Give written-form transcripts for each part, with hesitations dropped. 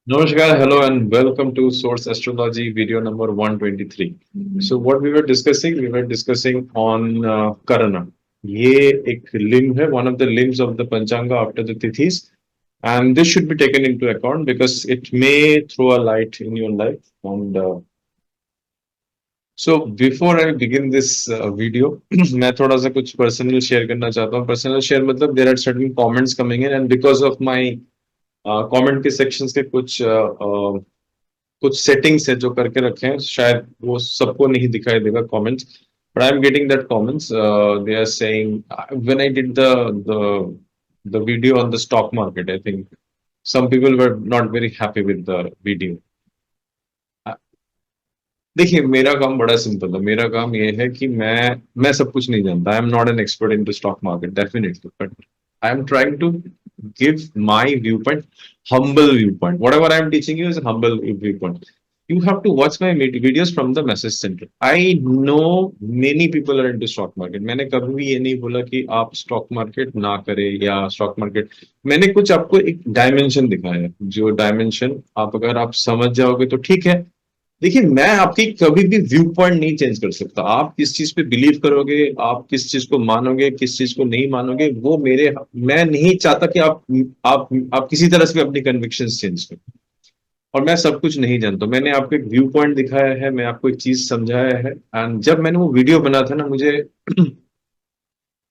Namaskar, hello, and welcome to Source Astrology video number 123. So, what we were discussing on Karana. ये एक limb है, one of the limbs of the Panchanga after the Tithis, and this should be taken into account because it may throw a light in your life. And so, before I begin this video, मैं थोड़ा सा कुछ personal share करना चाहता हूँ. Personal share मतलब there are certain comments coming in, and because of my comment के sections के कुछ सेटिंग्स है जो करके रखे हैं शायद वो सबको नहीं दिखाई देगा comments but I am getting that comments they are saying when I did the video on the stock market I think some people were not very happy with the video. देखिए मेरा काम बड़ा सिंपल है मेरा काम ये है कि मैं सब कुछ नहीं जानता I am not an expert in the stock market definitely but I am trying to give my viewpoint humble viewpoint whatever I am teaching you is a humble viewpoint you have to watch my videos from the message center I know many people are into stock market मैंने कभी भी ये नहीं बोला कि आप stock market ना करें या स्टॉक मार्केट मैंने कुछ आपको एक डायमेंशन दिखाया है जो डायमेंशन आप अगर आप समझ जाओगे तो ठीक है देखिए मैं आपकी कभी भी व्यू पॉइंट नहीं चेंज कर सकता आप किस चीज पे बिलीव करोगे आप किस चीज को मानोगे किस चीज को नहीं मानोगे वो मेरे मैं नहीं चाहता कि आप किसी तरह से भी अपनी कन्विक्शन चेंज करो और मैं सब कुछ नहीं जानता मैंने आपको एक व्यू पॉइंट दिखाया है मैं आपको एक चीज समझाया है एंड जब मैंने वो वीडियो बना था ना मुझे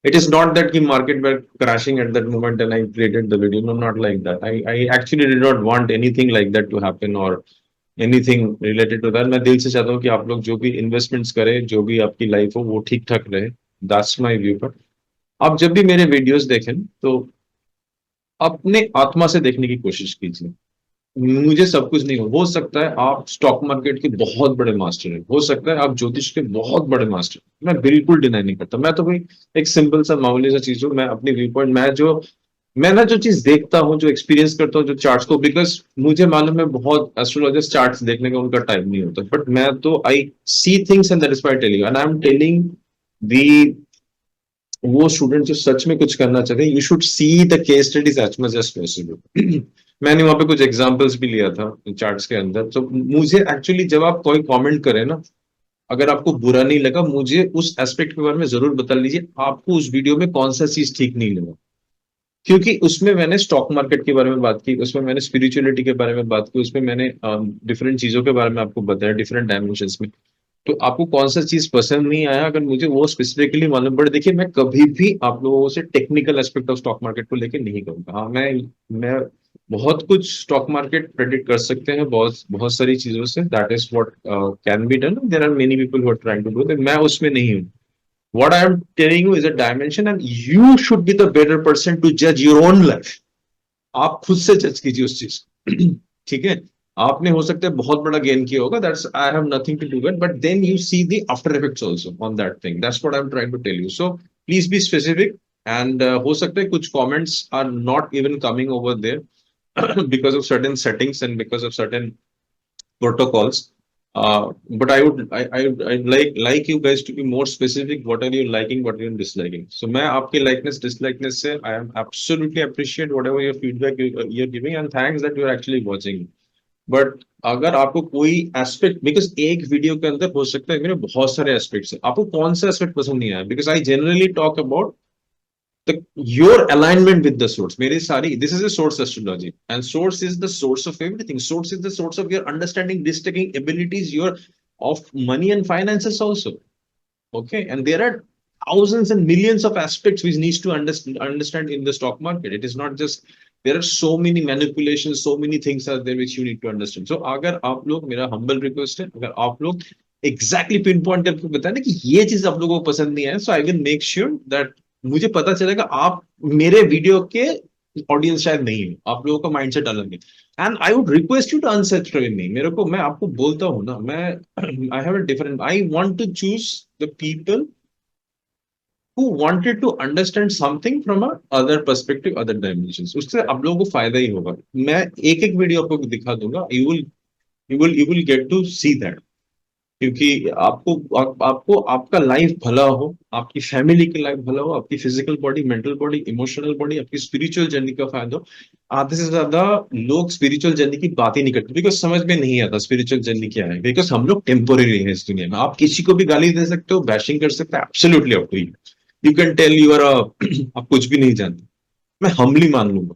it is not that the market were crashing at that moment and I created the video. No, not like that. I actually did not want anything like that to happen or anything related to that. मैं दिल से चाहता हूँ कि आप लोग जो भी इन्वेस्टमेंट्स करें जो भी आपकी लाइफ हो वो ठीक ठाक रहे दैट्स माय व्यू पर आप जब भी मेरे वीडियोस देखें तो अपने आत्मा से देखने की कोशिश कीजिए मुझे सब कुछ नहीं हो सकता है आप स्टॉक मार्केट के बहुत बड़े मास्टर हैं हो सकता है आप ज्योतिष के बहुत बड़े मास्टर मैं बिल्कुल डिनाई नहीं करता मैं तो भाई एक सिंपल सा मामूली सा चीज हूँ मैं अपनी व्यू पॉइंट मैं ना जो चीज देखता हूँ जो एक्सपीरियंस करता हूँ जो चार्ट्स को बिकॉज मुझे मालूम है बहुत एस्ट्रोलॉजर्स चार्ट्स देखने का उनका टाइम नहीं होता बट मैं तो I see things and that is why telling and I am telling the वो स्टूडेंट जो सच में कुछ करना चाहते हैं you should see the case studies as much as possible मैंने वहां पे कुछ एग्जांपल्स भी लिया था चार्ट्स के अंदर तो मुझे एक्चुअली जब आप कोई कमेंट करें ना अगर आपको बुरा नहीं लगा मुझे उस एस्पेक्ट के बारे में जरूर बता लीजिए आपको उस वीडियो में कौन सा चीज ठीक नहीं लगा क्योंकि उसमें मैंने स्टॉक मार्केट के बारे में बात की उसमें मैंने स्पिरिचुअलिटी के बारे में बात की उसमें मैंने डिफरेंट चीजों के बारे में आपको बताया डिफरेंट डायमेंशंस में तो आपको कौन सा चीज पसंद नहीं आया अगर मुझे वो स्पेसिफिकली मालूम पड़े देखिए मैं कभी भी आप लोगों से technical aspect of stock market को लेके नहीं कहूंगा हाँ मैं बहुत कुछ स्टॉक मार्केट प्रेडिक्ट कर सकते हैं बहुत बहुत सारी चीजों से that is what can be done there are many people who are trying to do मैं उसमें नहीं हूँ what I am telling you is a dimension and you should be the better person to judge your own life आप खुद से जज कीजिए उस चीज को ठीक है आपने हो सकता है बहुत बड़ा गेन किया होगा that's I have nothing to do with but then you see the after effects also on that thing that's what I am trying to tell you so please be specific and हो सकता है कुछ comments are not even coming over there because of certain settings and because of certain protocols. But I'd like you guys to be more specific. What are you liking? What are you disliking? So मैं आपके likeness dislikeness से I am absolutely appreciate whatever your feedback you're giving and thanks that you're actually watching. But अगर आपको कोई aspect because एक video के अंदर हो सकता है मेरे बहुत सारे एस्पेक्ट्स है आपको कौन सा एस्पेक्ट पसंद नहीं आया because I generally talk about your alignment with the source mere sari this is a source astrology and source is the source of everything source is the source of your understanding risk taking abilities your of money and finances also okay and there are thousands and millions of aspects which needs to understand in the stock market it is not just there are so many manipulations so many things are there which you need to understand so agar aap log mera humble request hai agar aap log exactly pin point करके बताया ना कि ये चीज आप लोगों को पसंद नहीं है so I will make sure that मुझे पता चलेगा आप मेरे वीडियो के ऑडियंस शायद नहीं है आप लोगों का माइंडसेट अलग है and I would request you to unsubscribe me मेरे को मैं आपको बोलता हूँ ना मैं I have a different I want to choose the people who wanted to understand something from a other perspective other dimensions उससे आप लोगों को फायदा ही होगा मैं एक एक वीडियो आपको दिखा दूंगा you will get to see that क्योंकि आपको आपका लाइफ भला हो, आपकी फैमिली की लाइफ भला हो, आपकी physical body, mental body, emotional body, आपकी स्पिरिचुअल जर्नी का फायदा हो। आधे से ज्यादा लोग स्पिरिचुअल जर्नी की बात ही नहीं करते, बिकॉज समझ में नहीं आता स्पिरिचुअल जर्नी क्या है, बिकॉज हम लोग टेम्पोररी हैं इस दुनिया में। आप किसी को भी गाली दे सकते हो, बैशिंग कर सकते हो, absolutely up to you. You can tell you are आप कुछ भी नहीं जानते, मैं हम्बली मान लूंगा,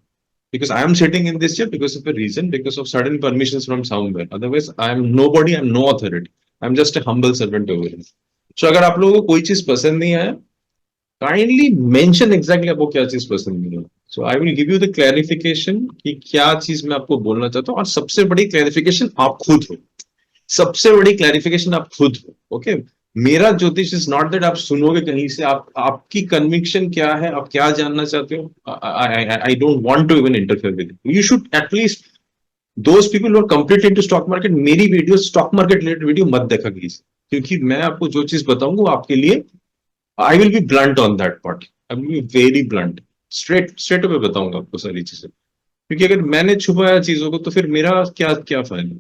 because I am sitting in this chair because of a reason, because of certain permissions from somewhere. Otherwise, I am nobody, I am no authority. I am just a humble servant over here. So अगर आप लोगों को कोई चीज पसंद नहीं आया, kindly mention exactly आपको क्या चीज पसंद नहीं है। So I will give you the clarification कि क्या चीज मैं आपको बोलना चाहता हूँ, और सबसे बड़ी क्लैरिफिकेशन आप खुद हो। सबसे बड़ी क्लैरिफिकेशन आप खुद हो, ओके। मेरा ज्योतिष इज नॉट दैट आप सुनोगे कहीं से, आप आपकी कन्विक्शन क्या है, आप क्या जानना चाहते हो। I don't want to even interfere with you should at least those people who are completely into stock market, मेरी video stock market related video मत देखा प्लीज, क्योंकि मैं आपको जो चीज बताऊंगा वो आपके लिए, I will be blunt on that part. I will be very blunt, straight straight away बताऊंगा आपको सारी चीजें, क्योंकि अगर मैंने छुपाया चीजों को तो फिर मेरा क्या क्या फायदा।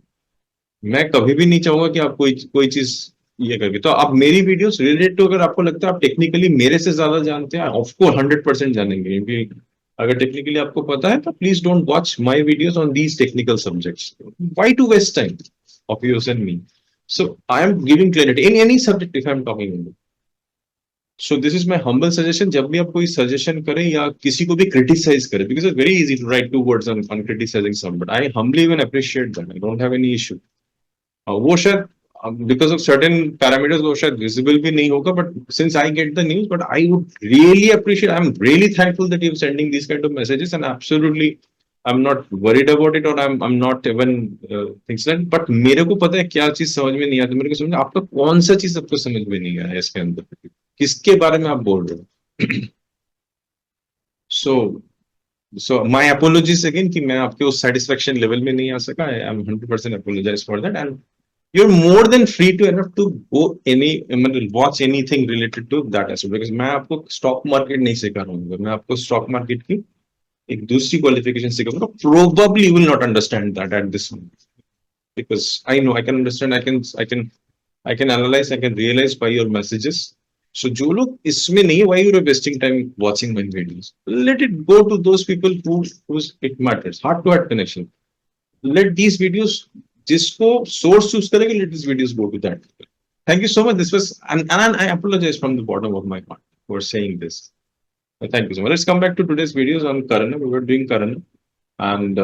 मैं कभी भी नहीं चाहूंगा कि आप कोई कोई चीज ये करके, तो आप मेरी वीडियोस रिलेटेड टू, अगर आपको लगता है आप टेक्निकली मेरे से ज्यादा जानते हैं, ऑफको 100% जानेंगे, क्योंकि अगर टेक्निकली आपको पता है तो please don't watch my videos on these technical subjects. Why to waste time of yours and me. So I am giving clarity in any subject if I am talking. So this is my humble suggestion, जब भी आप कोई suggestion करें या किसी को भी criticize करें, because it's very easy to write two words on criticizing some, but I humbly even appreciate that, I don't have any issue. वो शायद बिकॉज ऑफ सर्टेन पैरामीटर्स वो शायद विजिबल भी नहीं होगा, but since I get the news, but I would really appreciate, I am really thankful that you sending this kind of messages, and absolutely I am not worried about it, और I am not even things that, but मेरे को पता है क्या चीज समझ में नहीं आती, मेरे को समझ आपका कौन सा चीज आपको समझ में नहीं आया इसके अंदर, किसके बारे में आप बोल रहे हो। सो सो माई अपोलॉजीज अगेन कि मैं आपके उस सेटिस्फेक्शन लेवल में नहीं आ सका, I am 100% apologize for that, and you're more than free to enough to go any watch anything related to that aspect, because मैं आपको स्टॉक मार्केट नहीं सिखा रहा हूँ, मैं आपको स्टॉक मार्केट की एक दूसरी क्वालिफिकेशन सिखाऊंगा, probably you will not understand that at this moment, because I know I can understand, I can analyze, I can realize by your messages. So जो लोग इसमें नहीं, why you are wasting time watching my videos, let it go to those people who's it matters, heart to heart connection, let these videos, जिसको source choose करेंगे, let these videos go to that people. Thank you so much. This was, and I apologize from the bottom of my heart for saying this. Thank you so much. Let's come back to today's videos on Karana. We were doing Karana, and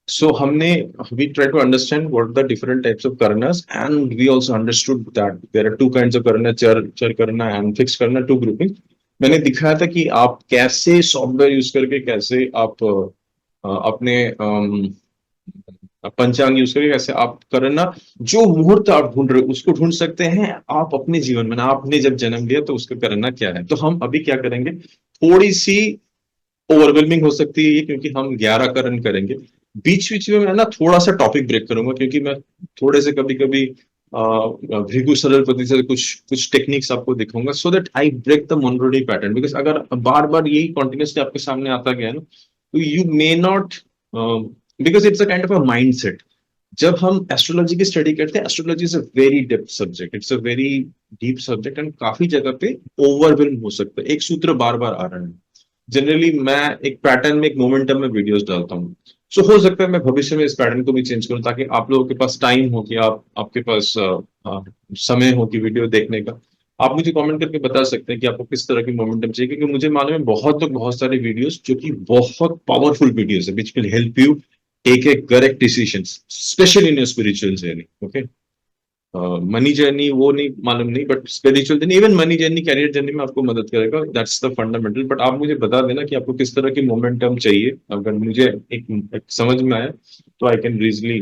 so हमने we try to understand what are the different types of Karanas, and we also understood that there are two kinds of Karana, चर Karana and fixed Karana, two grouping. मैंने दिखाया था कि आप कैसे software use करके कैसे आप अपने पंचांग यूज करके कैसे आप करना, जो मुहूर्त आप ढूंढ रहे हो उसको ढूंढ सकते हैं आप अपने जीवन में। आपने जब जन्म लिया तो उसका करना क्या है, तो हम अभी क्या करेंगे, थोड़ी सी ओवरवेलमिंग हो सकती है ये, क्योंकि हम 11 करण करेंगे। बीच बीच में मैं ना थोड़ा सा टॉपिक ब्रेक करूंगा, क्योंकि मैं थोड़े से कभी कभी भृगु सरलपति से कुछ कुछ टेक्निक्स आपको दिखाऊंगा, so that I break the monotony pattern, because अगर बार बार यही कॉन्टिन्यूसली आपके सामने आता गया ना, तो you may not, because it's a kind of a mind set. जब हम एस्ट्रोलॉजी की स्टडी करते हैं, astrology is a very depth subject, it's a very deep subject, and काफी जगह पे ओवरवेल्म हो सकता है, एक सूत्र बार बार आ रहा है। जनरली मैं एक पैटर्न में, एक मोमेंटम में वीडियोस डालता हूँ, सो हो सकता है मैं भविष्य में इस पैटर्न को भी चेंज करूं, ताकि आप लोगों के पास टाइम हो कि आपके पास समय हो कि वीडियो देखने का। आप मुझे कमेंट करके बता सकते हैं कि आपको किस तरह की मोमेंटम चाहिए, क्योंकि मुझे मालूम है बहुत लोग बहुत सारे वीडियोस जो कि बहुत पावरफुल वीडियोस है, which will help you take a correct decision, specially in your spiritual journey. Okay, money journey वो नहीं मालूम नहीं, but spiritual journey, even money journey, career journey में आपको मदद करेगा, दैट्स द फंडामेंटल। बट आप मुझे बता देना कि आपको किस तरह की मोमेंटम चाहिए, अगर मुझे एक समझ में आया तो आई कैन रीजली,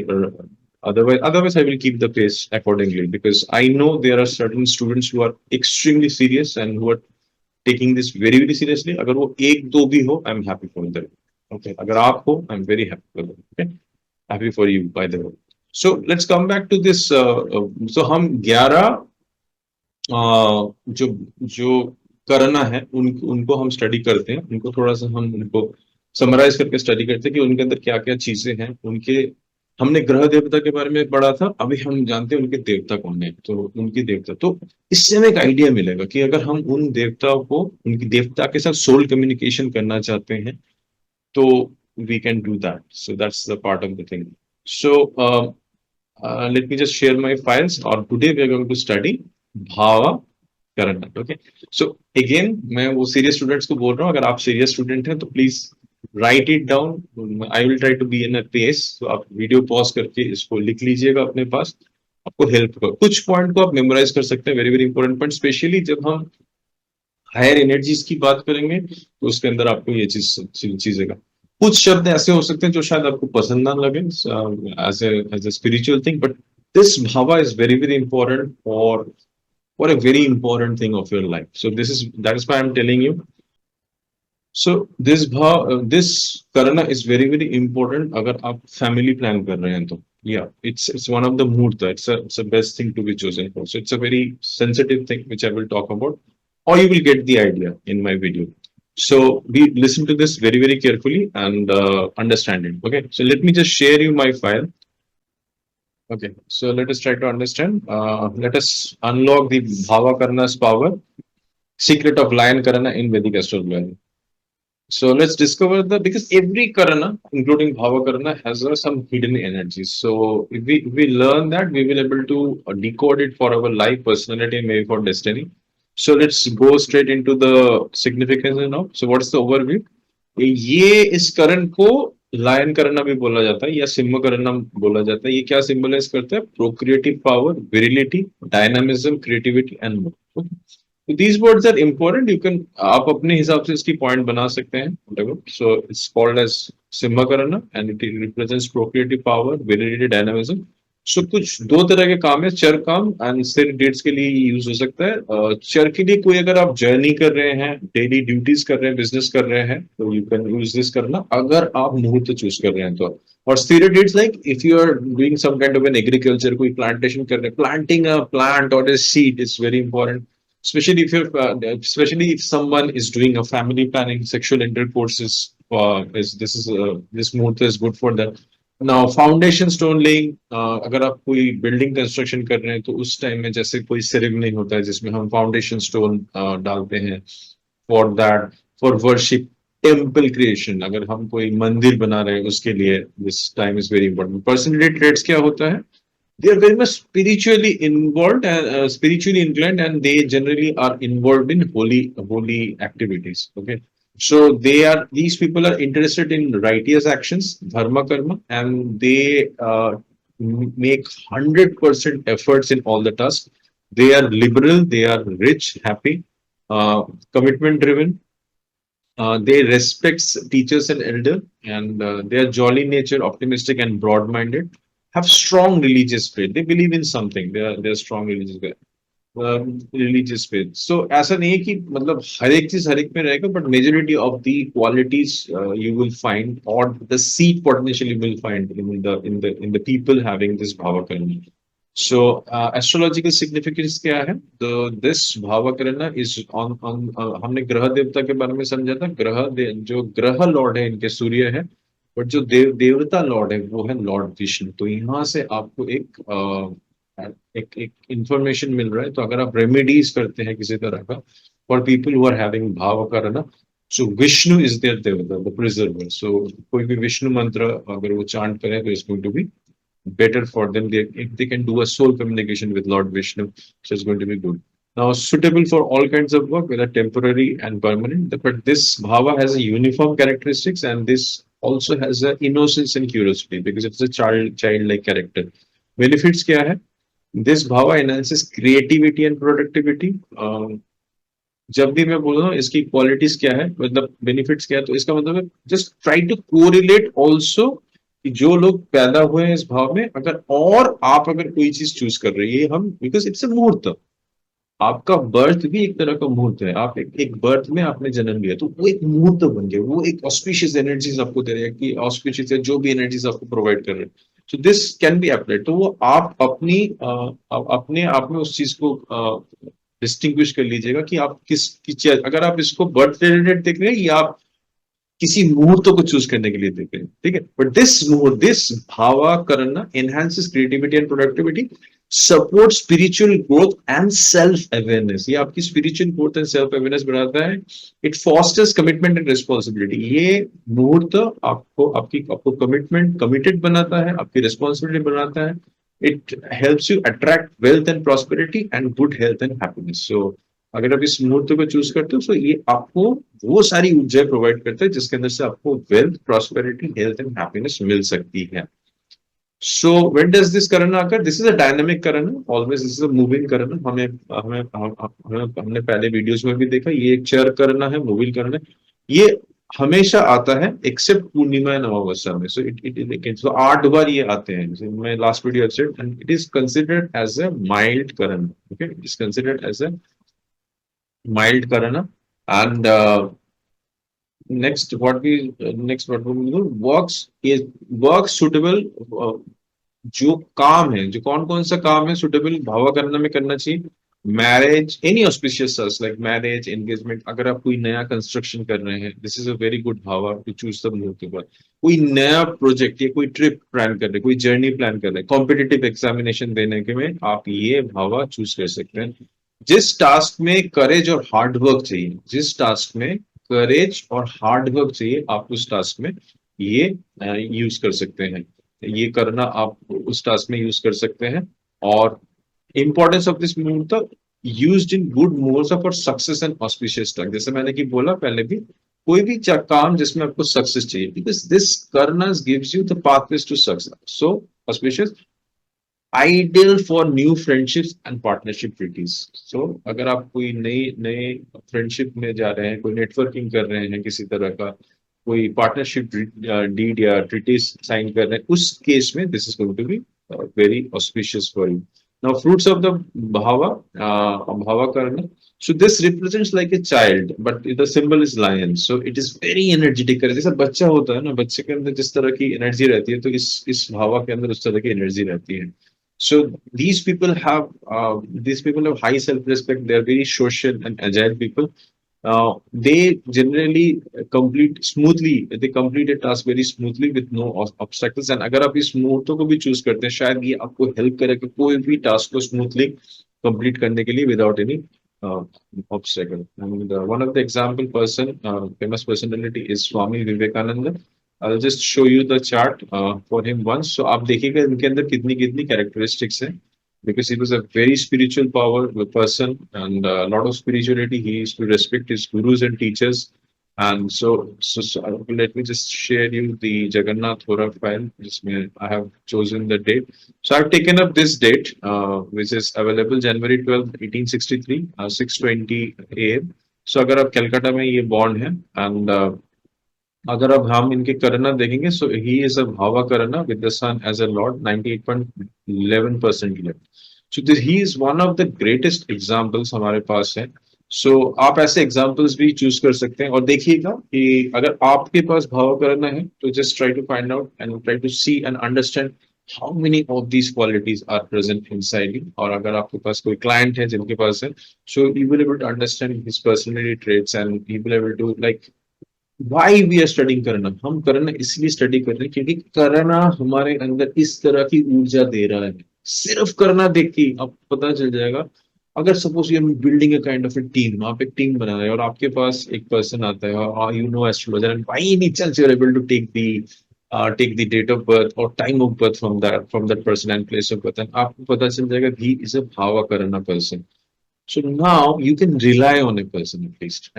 otherwise I will keep the pace accordingly, because I know there are certain students who are extremely serious and who are taking this very very seriously. अगर वो एक दो भी हो, I am happy for them. Okay, अगर आप हो, I am very happy for them. Okay, happy for you by the way. So let's come back to this. So हम 11 जो जो करना है उनको हम स्टडी करते हैं, उनको थोड़ा सा हम उनको समराइज करके स्टडी करते हैं कि उनके अंदर क्या क्या चीजें हैं, उनके हमने ग्रह देवता के बारे में पढ़ा था, अभी हम जानते हैं उनके देवता कौन है। तो उनकी देवता, तो इससे हमें एक आइडिया मिलेगा कि अगर हम उन देवताओं को, उनकी देवता के साथ सोल कम्युनिकेशन करना चाहते हैं, तो we can do that. So that's the part of the thing. So let me just share my files. Or today we are going to study Bhava Karana. Okay. So again, मैं वो serious students को बोल रहा हूँ, अगर आप serious student हैं तो please write it down. I will try to be in a pace. So आप वीडियो पॉज करके इसको लिख लीजिएगा अपने पास, आपको हेल्प कर, कुछ पॉइंट को आप मेमोराइज कर सकते हैं, very very important point, specially जब हम हायर एनर्जीज की बात करेंगे तो उसके अंदर आपको ये चीजेगा। कुछ शब्द ऐसे हो सकते हैं जो शायद आपको पसंद ना लगे as a spiritual thing, but this bhava is very very important for a very important thing of your life. So that is why I'm telling you. So this करना is very very important अगर आप family plan कर रहे हैं तो, yeah, it's one of the muhurta. It's a best thing to be chosen for. So it's a very sensitive thing which I will talk about, or you will get the idea in my video. So we listen to this very very carefully and understand it. Okay, so let me just share you my file. Okay, so let us try to understand. Let us unlock the Bhava Karna's power, secret of Lion Karana in Vedic astrology. So let's discover because every Karana, including Bhava Karana, has some hidden energies. So if we learn that, we will able to decode it for our life, personality, and maybe for destiny. So let's go straight into the significance now. So what is the overview? ये इस करण को lion करना भी बोला जाता है या सिम्ह करना बोला जाता है। ये क्या सिंबलाइज करता है? Procreative power, virility, dynamism, creativity and more. तो these words are important, you can, आप अपने हिसाब से इसकी पॉइंट बना सकते हैं। So it's called as Simha करना and it represents procreative power, virility, dynamism. So कुछ दो तरह के काम है, चर काम एंड स्थिर डेट्स के लिए यूज हो सकता है। चर के लिए कोई अगर आप जर्नी कर रहे हैं, डेली ड्यूटीज कर रहे हैं, बिजनेस कर रहे हैं, तो यू कैन यूज दिस करना अगर आप मुहूर्त चूज कर रहे हैं तो। और स्थिर dates like if you are doing some kind of an agriculture, कोई प्लांटेशन कर रहे हैं, प्लांटिंग अ प्लांट और a seed is very important, especially if someone is doing a family planning, sexual intercourse this muhurta is good for that. Now foundation stone laying, अगर आप कोई building construction कर रहे हैं तो उस टाइम में जैसे कोई सेरेमनी होता है जिसमें हम फाउंडेशन स्टोन डालते हैं for that, for worship, temple creation, अगर हम कोई मंदिर बना रहे हैं उसके लिए this time is very important. Personality traits क्या होता है? They are very much spiritually involved and spiritually inclined, and they generally are involved in holy activities. Okay, so these people are interested in righteous actions, dharma karma, and they make 100% efforts in all the tasks. They are liberal, they are rich, happy, commitment driven. They respect teachers and elder, and they are jolly nature, optimistic and broad minded, have strong religious faith. They believe in something. They are strong religious faith. So ऐसा नहीं है कि मतलब हर एक चीज हर एक में रहेगा, but majority of the qualities you will find, or the seed potential you will find in the people having this bhava karma. So astrological significance क्या है? तो this भावा करना is on हमने ग्रह देवता के बारे में समझा था। जो ग्रह लॉर्ड है इनके सूर्य है, बट जो देवता लॉर्ड है वो है लॉर्ड विष्णु। तो यहाँ से आपको एक इंफॉर्मेशन मिल रहा है। तो अगर आप रेमेडीज करते हैं किसी तरह का for people who are having bhav करना, so Vishnu is their devata, the preserver. So कोई भी विष्णु मंत्र अगर वो चांट करें तो it's going to be better for them. If they can do a soul communication with Lord Vishnu, so it's going to be good. Now, suitable for all kinds of work, whether temporary and permanent. But this bhava has a uniform characteristics, and this also has a innocence and curiosity because it's a childlike character. Benefits क्या है? This bhava enhances creativity and productivity. जब भी मैं बोल रहा हूँ इसकी qualities क्या है, मतलब बेनिफिट्स क्या है, तो इसका मतलब है just try to correlate also कि जो लोग पैदा हुए हैं इस भाव में, अगर और आप अगर कोई चीज चूज कर रहे हैं, हम बिकॉज इट्स अ मुहूर्त, आपका बर्थ भी एक तरह का मुहूर्त है। आप एक बर्थ में आपने जन्म लिया तो वो एक मुहूर्त बन गया, वो एक ऑस्पिशियस एनर्जीज आपको दे रहे हैं कि ऑस्पिशियस जो भी एनर्जीज आपको प्रोवाइड कर रहे हैं, so this can be applied. तो वो आप अपने आप में उस चीज को डिस्टिंग्विश कर लीजिएगा कि आप किस चीज, अगर आप इसको बर्थ रिलेटेड देख रहे हैं या आप किसी मुहूर्त को चूज करने के लिए देते हैं, ठीक है। बट दिस भावा करना enhances creativity and productivity, support spiritual growth and self awareness. ये आपकी spiritual growth and self awareness बढ़ाता है। It fosters commitment and responsibility. ये मुहूर्त आपको कमिटेड बनाता है, आपकी रिस्पॉन्सिबिलिटी बनाता है। It helps you attract wealth and prosperity and good health and happiness. So अगर आप इस मुहूर्त को चूज करते हो तो ये आपको वो सारी ऊर्जा प्रोवाइड करता है जिसके अंदर से आपको wealth, prosperity, health and happiness मिल सकती है। सो व्हेन डज दिस करना occur? This is a dynamic करना, always this is a moving करना। हमने पहले वीडियोस में भी देखा, ये एक चर करना है, मूविंग करना है। ये हमेशा आता है एक्सेप्ट पूर्णिमा एंड अमावस्या में। सो इट सो 8 बार ये आते हैं। जैसे मैं last video said, and it is considered as a mild करना। Okay, it is considered as a mild karana. And next what we do, works suitable, जो काम है, जो कौन कौन सा काम है सुटेबल भावा करना में करना चाहिए? Marriage, any auspicious like marriage, engagement. अगर आप कोई नया कंस्ट्रक्शन कर रहे हैं, this is a very good bhava to choose the muhurat के बाद। कोई नया प्रोजेक्ट या कोई ट्रिप प्लान कर रहे हैं, कोई जर्नी प्लान कर रहे हैं, कॉम्पिटिटिव एग्जामिनेशन देने के में आप ये भावा चूज कर सकते हैं। जिस टास्क में करेज और हार्ड वर्क चाहिए, जिस टास्क में करेज और हार्ड वर्क चाहिए, आप उस टास्क में ये यूज कर सकते हैं। ये करना आप उस टास्क में यूज कर सकते हैं। और इंपॉर्टेंस ऑफ दिस मुहूर्त, यूज्ड इन गुड मुहूर्त for success and auspicious time. जैसे मैंने की बोला पहले भी, कोई भी काम जिसमें आपको सक्सेस चाहिए, बिकॉज दिस करना gives you the pathways to success. So auspicious, ideal for new friendships and partnership treaties. So अगर आप कोई नई नए फ्रेंडशिप में जा रहे हैं, कोई नेटवर्किंग कर रहे हैं, किसी तरह का कोई पार्टनरशिप डीड या ट्रीटीज साइन कर रहे हैं, उस केस में this is going to be very auspicious for you. Now fruits of the भावा, भावा करना। So this represents like a child, but the symbol is lion. So it is very energetic। जैसा बच्चा होता है ना, बच्चे के अंदर जिस तरह की एनर्जी रहती है, तो इस भावा के अंदर उस तरह की एनर्जी रहती है। So these people have high self-respect. They are very social and agile people. They generally complete smoothly. They complete a task very smoothly with no obstacles. And अगर आप इस मुहूर्तों को भी चूज करते हैं, शायद ये आपको हेल्प करे कि कोई भी टास्क को स्मूथली कंप्लीट करने के लिए without any obstacle. And one of the example famous personality is Swami Vivekananda. I'll just show you the chart for him once. So आप देखिएगा इनके अंदर कितनी कितनी characteristics हैं, because he was a very spiritual power person and a lot of spirituality. He used to respect his gurus and teachers. And so let me just share you the Jagannath Hora file. I have chosen the date. So I've taken up this date, which is available January 12th, 1863, 6:20 a.m. So अगर आप कलकत्ता में ये born है, and अगर अब हम इनके करना देखेंगे, सो ही इज अ भावा करना with the sun as a lord, 98.11% left. So this he is one of the greatest examples हमारे पास है। सो आप ऐसे एग्जांपल्स भी चूज कर सकते हैं। और देखिएगा कि अगर आपके पास भावा करना है, तो just try to find out and try to see and understand how many of these qualities are present inside you. और अगर आपके पास कोई क्लाइंट है जिनके पास है, so you will able to understand his personality traits and you will able to like why we are studying करना। हम करना इसलिए स्टडी कर रहे हैं क्योंकि करना हमारे अंदर इस तरह की ऊर्जा दे रहा है। सिर्फ करना देख के आपको पता चल जाएगा। अगर suppose you building a kind of A team, आप एक टीम बना रहे हैं और आपके पास एक पर्सन आता है और you know astrologer, and by any chance you are able to take the date of birth और time of birth from that person and place of birth, and आपको पता चल जाएगा ही इज अ भावा करना person. So now you can rely on a person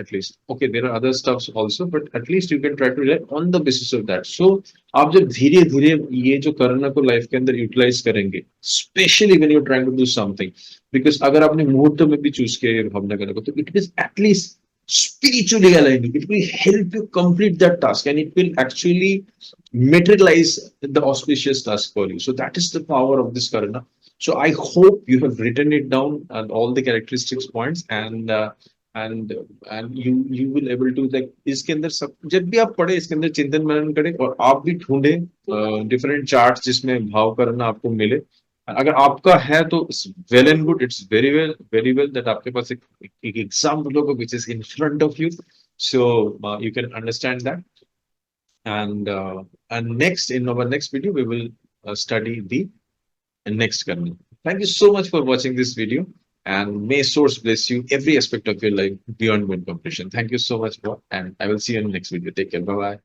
at least. Okay, there are other stuffs also, but at least you can try to rely on the basis of that. So आप जब धीरे धीरे ये जो करना को life के अंदर यूटिलाइज करेंगे, specially when you are trying to do something, because अगर आपने मुहूर्त में भी चूज किया ये भावना करने को, तो it is at least spiritually aligning. It will help you complete that task and it will actually materialize the auspicious task for you. So that is the power of this karana. So I hope you have written it down and all the characteristics points, and you will able to like इसके अंदर सब जब भी आप पढ़े इसके अंदर चिंतन मनन करें और आप भी ढूंढे डिफरेंट चार्ट्स जिसमें भाव करना आपको मिले। अगर आपका है तो well and good, it's very well that आपके पास एक एग्जाम्पल होगा which is in front of you, so you can understand that. And next, in our next video, we will study the next kernel. Thank you so much for watching this video, and may source bless you every aspect of your life beyond wind compression. Thank you so much for, and I will see you in the next video. Take care. Bye bye.